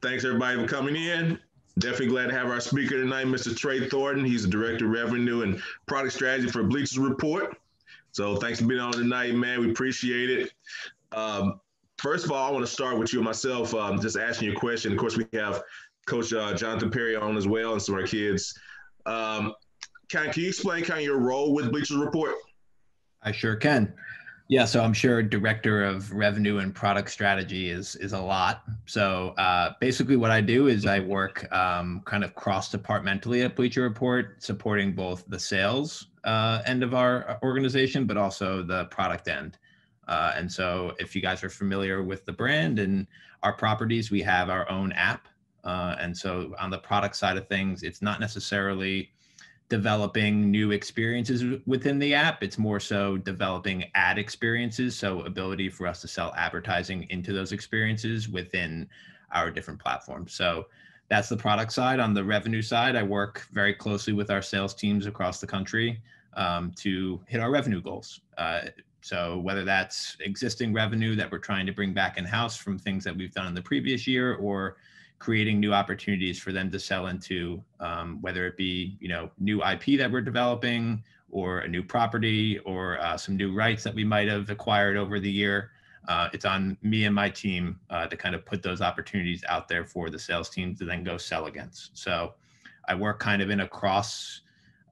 Thanks everybody for coming in. Definitely glad to have our speaker tonight, Mr. Trey Thornton. He's the Director of Revenue and Product Strategy for Bleacher Report. So thanks for being on tonight, man. We appreciate it. First of all, I want to start with you and myself, just asking you a question. Of course, we have Coach Jonathan Perry on as well and some of our kids. Can you explain kind of your role with Bleacher Report? I sure can. Yeah, so I'm sure Director of Revenue and Product Strategy is a lot. So basically what I do is I work kind of cross-departmentally at Bleacher Report, supporting both the sales end of our organization, but also the product end. And so if you guys are familiar with the brand and our properties, we have our own app. And so on the product side of things, it's not necessarily developing new experiences within the app. It's more so developing ad experiences. So ability for us to sell advertising into those experiences within our different platforms. So that's the product side. On the revenue side, I work very closely with our sales teams across the country to hit our revenue goals. So whether that's existing revenue that we're trying to bring back in-house from things that we've done in the previous year, or creating new opportunities for them to sell into, whether it be, new IP that we're developing, or a new property, or some new rights that we might have acquired over the year. It's on me and my team to kind of put those opportunities out there for the sales team to then go sell against. So I work kind of in a cross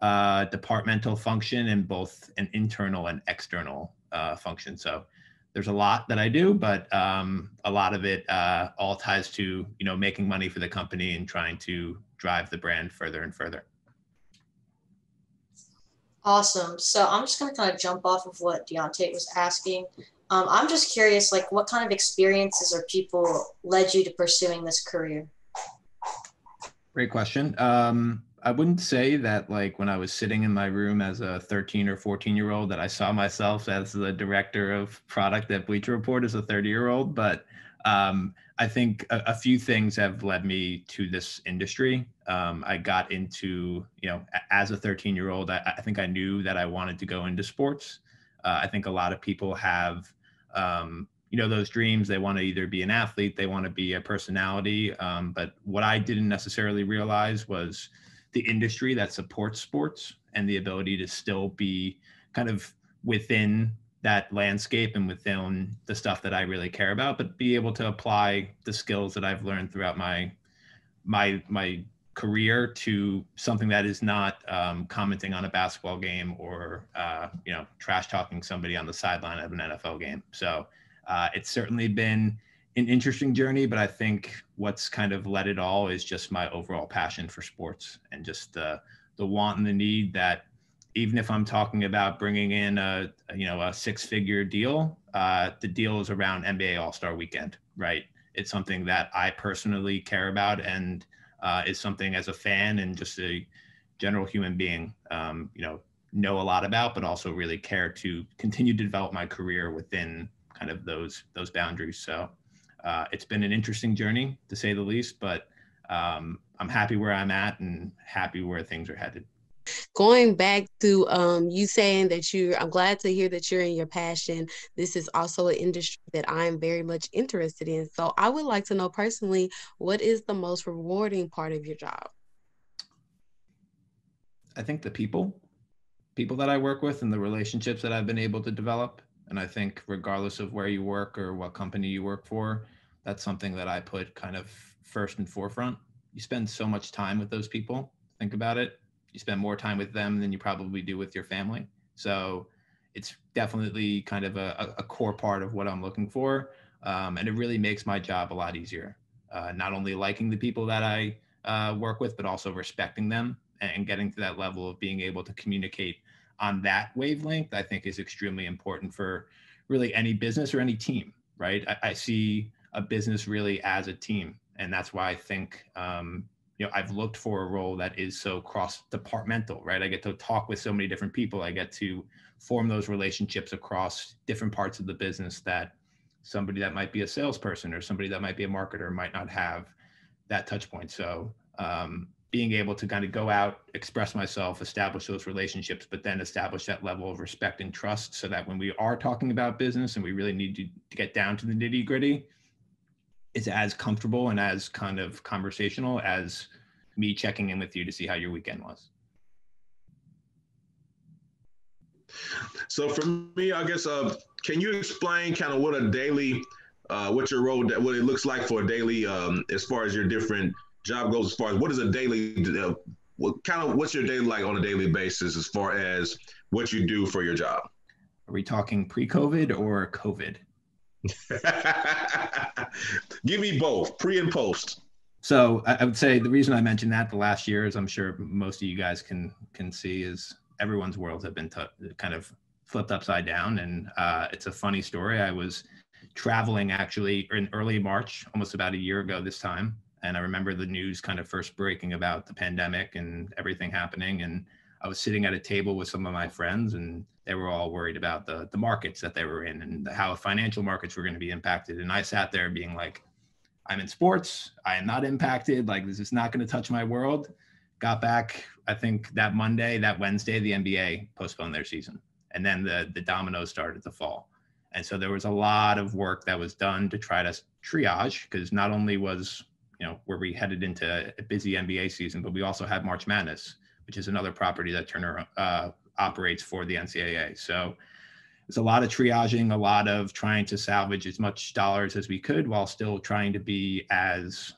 departmental function in both an internal and external function. So there's a lot that I do, but a lot of it all ties to, making money for the company and trying to drive the brand further and further. Awesome. So I'm just going to kind of jump off of what Deontay was asking. I'm just curious, like, what kind of experiences or people led you to pursuing this career? Great question. I wouldn't say that, like, when I was sitting in my room as a 13 or 14-year-old that I saw myself as the director of product at Bleacher Report as a 30-year-old, but I think a few things have led me to this industry. I got into, as a 13-year-old, I think I knew that I wanted to go into sports. I think a lot of people have, those dreams. They want to either be an athlete, they want to be a personality. But what I didn't necessarily realize was the industry that supports sports and the ability to still be kind of within that landscape and within the stuff that I really care about, but be able to apply the skills that I've learned throughout my career to something that is not commenting on a basketball game or trash talking somebody on the sideline of an NFL game. So it's certainly been an interesting journey, but I think what's kind of led it all is just my overall passion for sports and just the want and the need that even if I'm talking about bringing in a six-figure deal, the deal is around NBA All-Star Weekend, right? It's something that I personally care about and is something as a fan and just a general human being, know a lot about, but also really care to continue to develop my career within kind of those boundaries. So it's been an interesting journey to say the least, but I'm happy where I'm at and happy where things are headed. Going back to you saying that I'm glad to hear that you're in your passion. This is also an industry that I'm very much interested in. So I would like to know personally, what is the most rewarding part of your job? I think the people that I work with and the relationships that I've been able to develop. And I think regardless of where you work or what company you work for, that's something that I put kind of first and forefront. You spend so much time with those people. Think about it. You spend more time with them than you probably do with your family. So it's definitely kind of a core part of what I'm looking for. And it really makes my job a lot easier. Not only liking the people that I work with, but also respecting them and getting to that level of being able to communicate on that wavelength, I think is extremely important for really any business or any team, right? I see a business really as a team. And that's why I think, I've looked for a role that is so cross-departmental, right? I get to talk with so many different people. I get to form those relationships across different parts of the business that somebody that might be a salesperson or somebody that might be a marketer might not have that touch point. So being able to kind of go out, express myself, establish those relationships, but then establish that level of respect and trust so that when we are talking about business and we really need to get down to the nitty gritty, is as comfortable and as kind of conversational as me checking in with you to see how your weekend was. So for me, I guess, can you explain kind of what a daily, what your role, what it looks like for a daily, as far as your different job goes, as far as what is a daily, what's your day like on a daily basis as far as what you do for your job? Are we talking pre-COVID or COVID? Give me both, pre and post. So I would say the reason I mentioned that the last year, as I'm sure most of you guys can see, is everyone's worlds have been kind of flipped upside down. And it's a funny story. I was traveling actually in early March, almost about a year ago this time. And I remember the news kind of first breaking about the pandemic and everything happening. And I was sitting at a table with some of my friends, and they were all worried about the markets that they were in and how financial markets were going to be impacted. And I sat there being like, I'm in sports. I am not impacted. Like, this is not going to touch my world. Got back, I think that Monday, that Wednesday, the NBA postponed their season. And then the dominoes started to fall. And so there was a lot of work that was done to try to triage, because not only was, were we headed into a busy NBA season, but we also had March Madness, which is another property that Turner operates for the NCAA. So there's a lot of triaging, a lot of trying to salvage as much dollars as we could while still trying to be as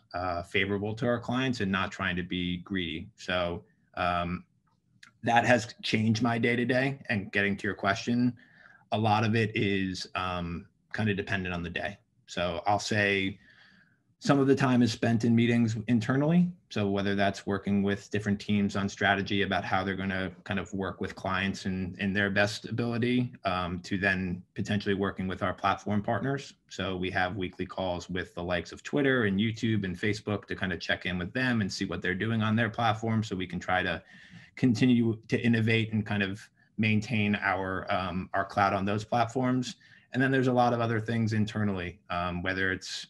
favorable to our clients and not trying to be greedy. So that has changed my day-to-day. And getting to your question, a lot of it is kind of dependent on the day. So I'll say some of the time is spent in meetings internally. So whether that's working with different teams on strategy about how they're going to kind of work with clients in their best ability, to then potentially working with our platform partners. So we have weekly calls with the likes of Twitter and YouTube and Facebook to kind of check in with them and see what they're doing on their platform, so we can try to continue to innovate and kind of maintain our cloud on those platforms. And then there's a lot of other things internally, whether it's,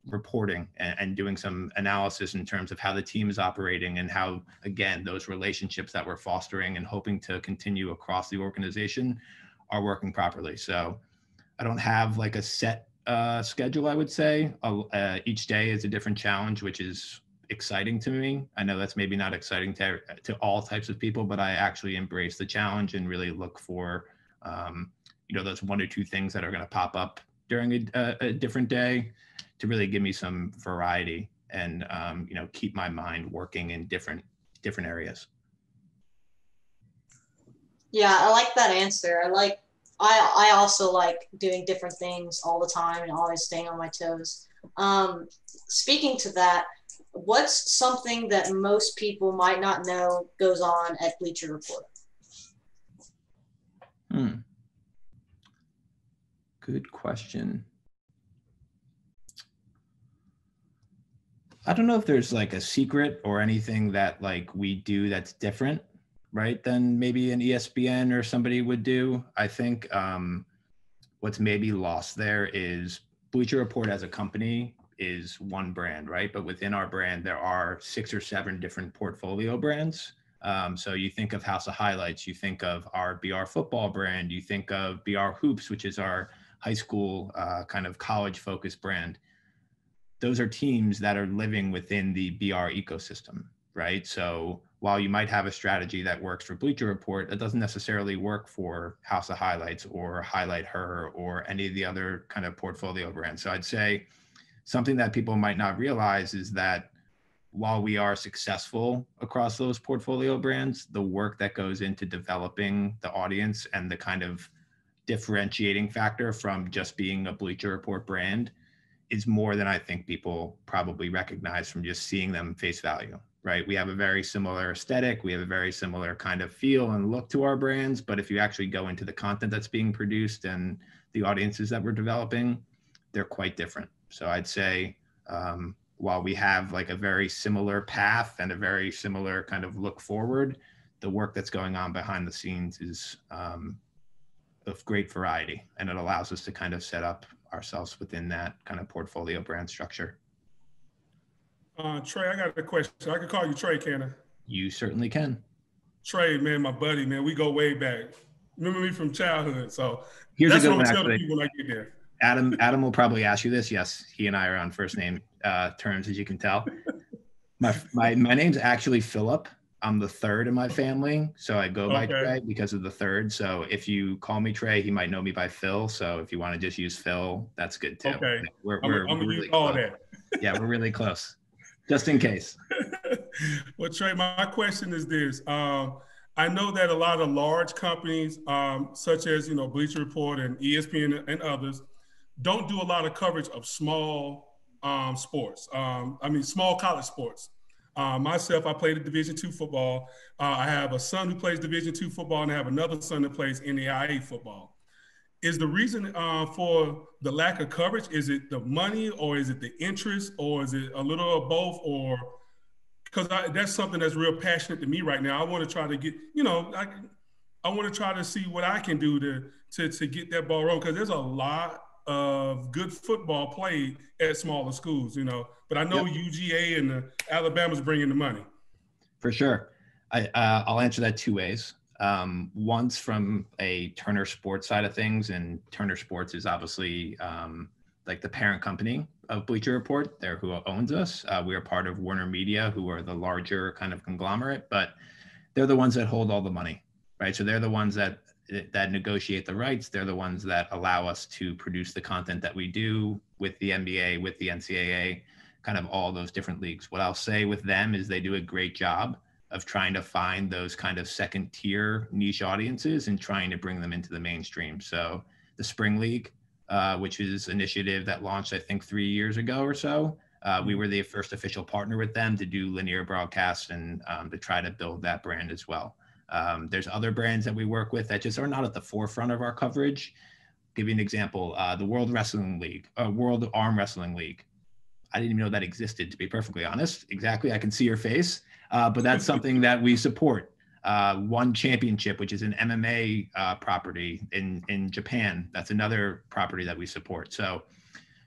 reporting and doing some analysis in terms of how the team is operating and how, again, those relationships that we're fostering and hoping to continue across the organization are working properly. So I don't have like a set schedule, I would say. Each day is a different challenge, which is exciting to me. I know that's maybe not exciting to all types of people, but I actually embrace the challenge and really look for, those one or two things that are going to pop up during a different day to really give me some variety and, keep my mind working in different areas. Yeah, I like that answer. I also like doing different things all the time and always staying on my toes. Speaking to that, what's something that most people might not know goes on at Bleacher Report? Good question. I don't know if there's like a secret or anything that like we do that's different, right, than maybe an ESPN or somebody would do. I think what's maybe lost there is Bleacher Report as a company is one brand, right? But within our brand, there are 6 or 7 different portfolio brands. So you think of House of Highlights, you think of our BR football brand, you think of BR Hoops, which is our high school kind of college focused brand. Those are teams that are living within the BR ecosystem, right? So while you might have a strategy that works for Bleacher Report, that doesn't necessarily work for House of Highlights or Highlight Her or any of the other kind of portfolio brands. So I'd say something that people might not realize is that while we are successful across those portfolio brands, the work that goes into developing the audience and the kind of differentiating factor from just being a Bleacher Report brand is more than I think people probably recognize from just seeing them face value, right? We have a very similar aesthetic. We have a very similar kind of feel and look to our brands. But if you actually go into the content that's being produced and the audiences that we're developing, they're quite different. So I'd say while we have like a very similar path and a very similar kind of look forward, the work that's going on behind the scenes is of great variety. And it allows us to kind of set up ourselves within that kind of portfolio brand structure. Trey, I got a question. I can call you Trey, can I? You certainly can. Trey, man, my buddy, man, we go way back. Remember me from childhood. So here's that's a good what I'm one, telling actually. people when I get there. Adam will probably ask you this. Yes, he and I are on first name terms, as you can tell. My name's actually Philip. I'm the third in my family, so I go by Trey because of the third. So if you call me Trey, he might know me by Phil. So if you want to just use Phil, that's good too. Okay, We're I'm really use all close. that. Yeah, we're really close, just in case. Well, Trey, my question is this. I know that a lot of large companies, such as Bleacher Report and ESPN and others, don't do a lot of coverage of small sports. Small college sports. Myself, I played Division II football. I have a son who plays Division II football, and I have another son that plays NAIA football. Is the reason for the lack of coverage, is it the money, or is it the interest, or is it a little of both? Or because that's something that's real passionate to me right now. I want to try to get, I want to try to see what I can do to get that ball rolling, because there's a lot of good football played at smaller schools, But I know UGA and Alabama's bringing the money. For sure. I'll answer that two ways. Once from a Turner Sports side of things, and Turner Sports is obviously like the parent company of Bleacher Report. They're who owns us. We are part of Warner Media, who are the larger kind of conglomerate, but they're the ones that hold all the money, right? So they're the ones that negotiate the rights. They're the ones that allow us to produce the content that we do with the NBA, with the NCAA, kind of all those different leagues. What I'll say with them is they do a great job of trying to find those kind of second tier niche audiences and trying to bring them into the mainstream. So the Spring League, which is an initiative that launched, I think, 3 years ago or so. We were the first official partner with them to do linear broadcast and to try to build that brand as well. There's other brands that we work with that just are not at the forefront of our coverage. Give you an example, the World Wrestling League, World Arm Wrestling League. I didn't even know that existed, to be perfectly honest. Exactly, I can see your face, but that's something that we support. One Championship, which is an MMA property in Japan. That's another property that we support. So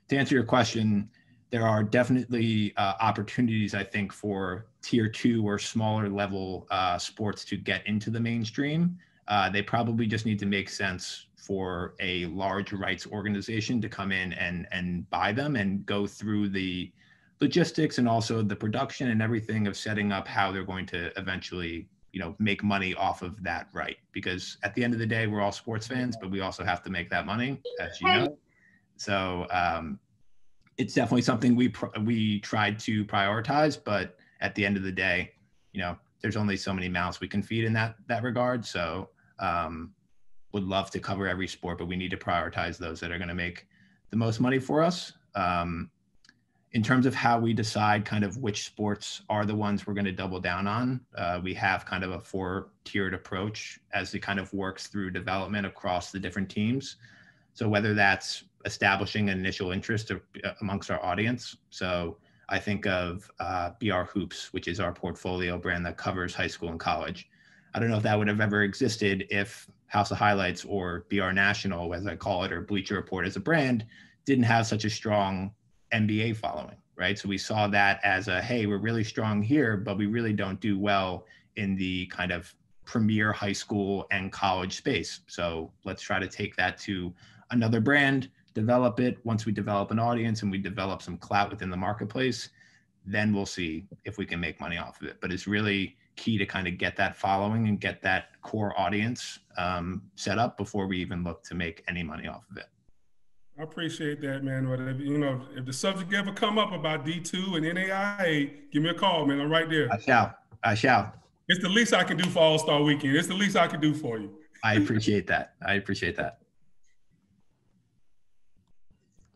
to answer your question, there are definitely opportunities, I think, for tier 2 or smaller level sports to get into the mainstream. They probably just need to make sense for a large rights organization to come in and buy them and go through the logistics and also the production and everything of setting up how they're going to eventually make money off of that right. Because at the end of the day, we're all sports fans, but we also have to make that money, as you know. So it's definitely something we tried to prioritize, but at the end of the day, there's only so many mouths we can feed in that regard. So would love to cover every sport, but we need to prioritize those that are going to make the most money for us. In terms of how we decide kind of which sports are the ones we're going to double down on, we have kind of a 4-tiered approach as it kind of works through development across the different teams. So whether that's establishing an initial interest amongst our audience. So I think of BR Hoops, which is our portfolio brand that covers high school and college. I don't know if that would have ever existed if House of Highlights or BR National, as I call it, or Bleacher Report as a brand, didn't have such a strong NBA following, right? So we saw that as hey, we're really strong here, but we really don't do well in the kind of premier high school and college space. So let's try to take that to another brand, develop it. Once we develop an audience and we develop some clout within the marketplace, then we'll see if we can make money off of it. But it's really key to kind of get that following and get that core audience set up before we even look to make any money off of it. I appreciate that, man. If the subject ever come up about D2 and NAIA, give me a call, man. I'm right there. I shall. It's the least I can do for All-Star Weekend. It's the least I can do for you. I appreciate that.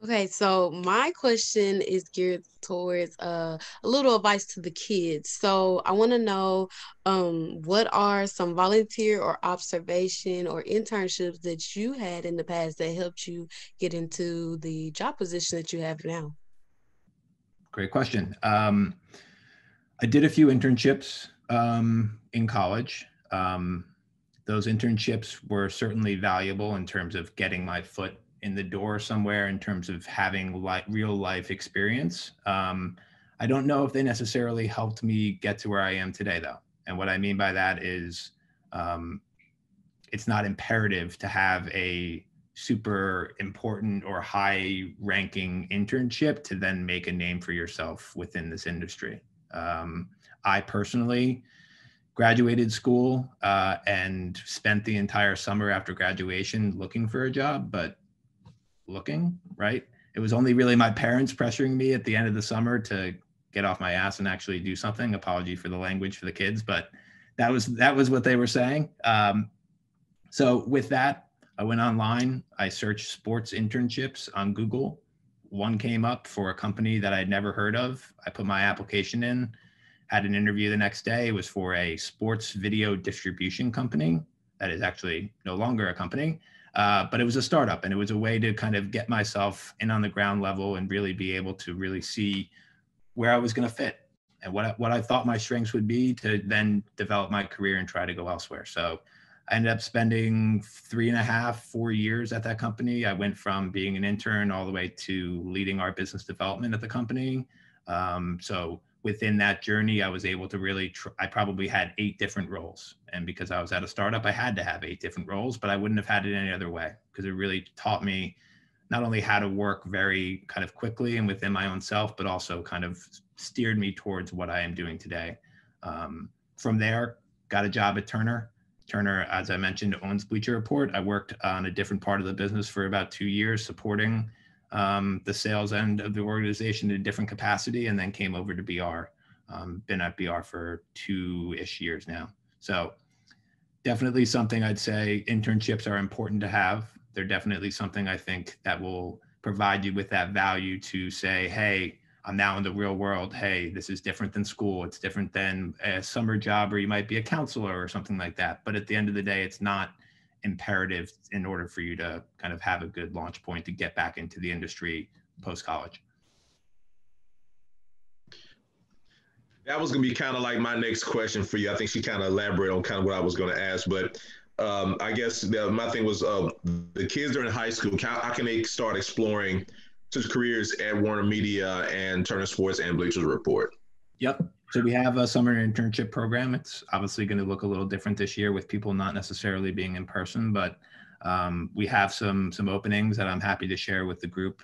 Okay, so my question is geared towards a little advice to the kids. So I want to know what are some volunteer or observation or internships that you had in the past that helped you get into the job position that you have now? Great question. I did a few internships in college. Those internships were certainly valuable in terms of getting my foot in the door somewhere, in terms of having real life experience. I don't know if they necessarily helped me get to where I am today, though. And what I mean by that is it's not imperative to have a super important or high ranking internship to then make a name for yourself within this industry. I personally graduated school and spent the entire summer after graduation looking for a job, but right? It was only really my parents pressuring me at the end of the summer to get off my ass and actually do something. Apology for the language for the kids, but that was what they were saying. So with that, I went online. I searched sports internships on Google. One came up for a company that I'd never heard of. I put my application in, had an interview the next day. It was for a sports video distribution company that is actually no longer a company, but it was a startup, and it was a way to kind of get myself in on the ground level and really be able to really see where I was going to fit and what I thought my strengths would be to then develop my career and try to go elsewhere. So I ended up spending 3.5, 4 years at that company. I went from being an intern all the way to leading our business development at the company. So within that journey, I was able to really, I probably had 8 different roles. And because I was at a startup, I had to have 8 different roles, but I wouldn't have had it any other way, because it really taught me not only how to work very kind of quickly and within my own self, but also kind of steered me towards what I am doing today. From there, got a job at Turner. Turner, as I mentioned, owns Bleacher Report. I worked on a different part of the business for about 2 years, supporting the sales end of the organization in a different capacity, and then came over to BR. Been at BR for 2-ish years now. So definitely something I'd say internships are important to have. They're definitely something I think that will provide you with that value to say, hey, I'm now in the real world. Hey, this is different than school. It's different than a summer job, or you might be a counselor or something like that. But at the end of the day, it's not imperative in order for you to kind of have a good launch point to get back into the industry post-college. That was going to be kind of like my next question for you. I think she kind of elaborated on kind of what I was going to ask, but I guess my thing was the kids are in high school. How can they start exploring such careers at Warner Media and Turner Sports and Bleacher Report? Yep. So we have a summer internship program. It's obviously going to look a little different this year with people not necessarily being in person, but we have some openings that I'm happy to share with the group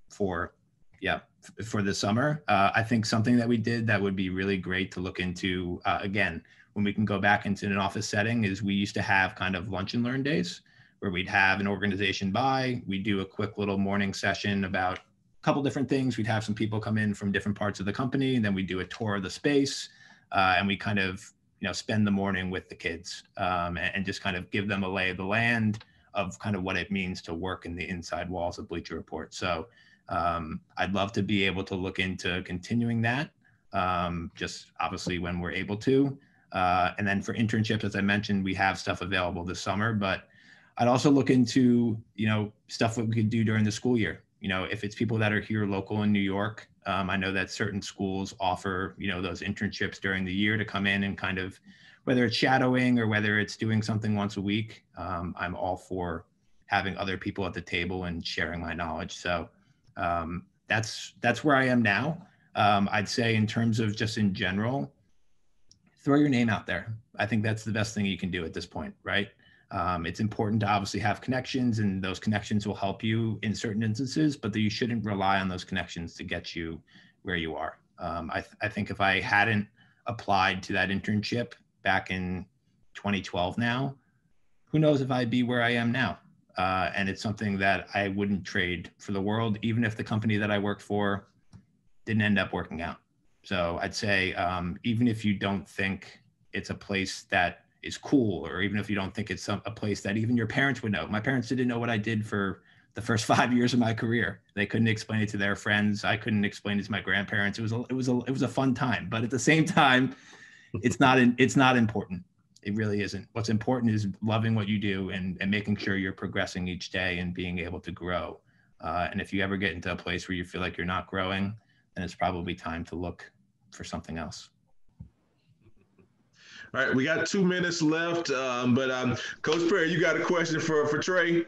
for the summer. I think something that we did that would be really great to look into, again, when we can go back into an office setting, is we used to have kind of lunch and learn days where we'd have an organization we do a quick little morning session about a couple different things. We'd have some people come in from different parts of the company, and then we do a tour of the space, and we kind of, spend the morning with the kids and just kind of give them a lay of the land of kind of what it means to work in the inside walls of Bleacher Report. So I'd love to be able to look into continuing that, just obviously when we're able to. And then for internships, as I mentioned, we have stuff available this summer, but I'd also look into, stuff that we could do during the school year. If it's people that are here local in New York, I know that certain schools offer, those internships during the year to come in and kind of, whether it's shadowing or whether it's doing something once a week, I'm all for having other people at the table and sharing my knowledge. So that's where I am now. I'd say in terms of just in general, throw your name out there. I think that's the best thing you can do at this point, right? It's important to obviously have connections, and those connections will help you in certain instances, but you shouldn't rely on those connections to get you where you are. I think if I hadn't applied to that internship back in 2012 now, who knows if I'd be where I am now. And it's something that I wouldn't trade for the world, even if the company that I worked for didn't end up working out. So I'd say even if you don't think it's a place that is cool, or even if you don't think it's a place that even your parents would know. My parents didn't know what I did for the first 5 years of my career. They couldn't explain it to their friends. I couldn't explain it to my grandparents. It was a fun time, but at the same time, it's not important. It really isn't. What's important is loving what you do and making sure you're progressing each day and being able to grow. And if you ever get into a place where you feel like you're not growing, then it's probably time to look for something else. All right, we got 2 minutes left, but Coach Perry, you got a question for Trey?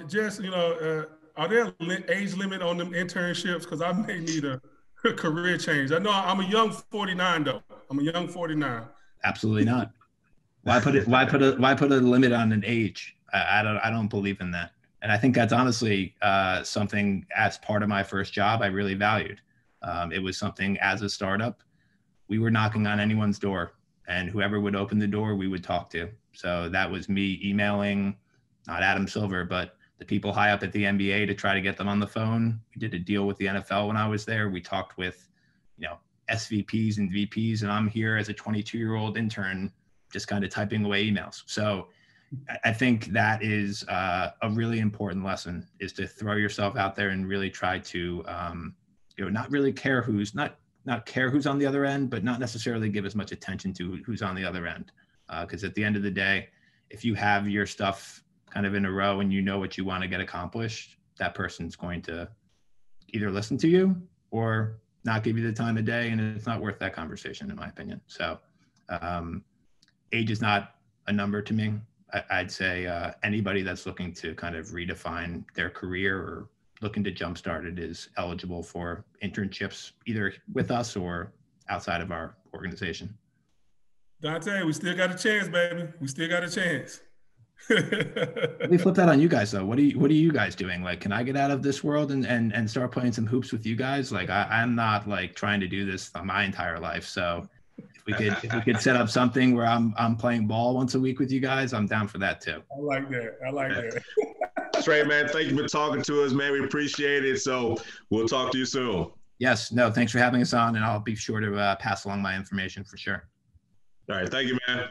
Just, are there age limit on them internships? Because I may need a career change. I know I'm a young 49, though. I'm a young 49. Absolutely not. Why put a limit on an age? I don't believe in that. And I think that's honestly something as part of my first job I really valued. It was something as a startup, we were knocking on anyone's door, and whoever would open the door, we would talk to. So that was me emailing, not Adam Silver, but the people high up at the NBA to try to get them on the phone. We did a deal with the NFL when I was there. We talked with, SVPs and VPs, and I'm here as a 22-year-old intern, just kind of typing away emails. So I think that is a really important lesson, is to throw yourself out there and really try to, not really care not care who's on the other end, but not necessarily give as much attention to who's on the other end. Because at the end of the day, if you have your stuff kind of in a row and you know what you want to get accomplished, that person's going to either listen to you or not give you the time of day, and it's not worth that conversation, in my opinion. So age is not a number to me. I'd say anybody that's looking to kind of redefine their career or looking to jumpstart it is eligible for internships, either with us or outside of our organization. Dante, we still got a chance, baby. We still got a chance. Let me flip that on you guys though. What are you guys doing? Like, can I get out of this world and start playing some hoops with you guys? Like, I'm not like trying to do this my entire life. So if we could set up something where I'm playing ball once a week with you guys, I'm down for that too. I like that. Trey, man, thank you for talking to us, man. We appreciate it. So we'll talk to you soon. Yes. No, thanks for having us on, and I'll be sure to pass along my information for sure. All right. Thank you, man.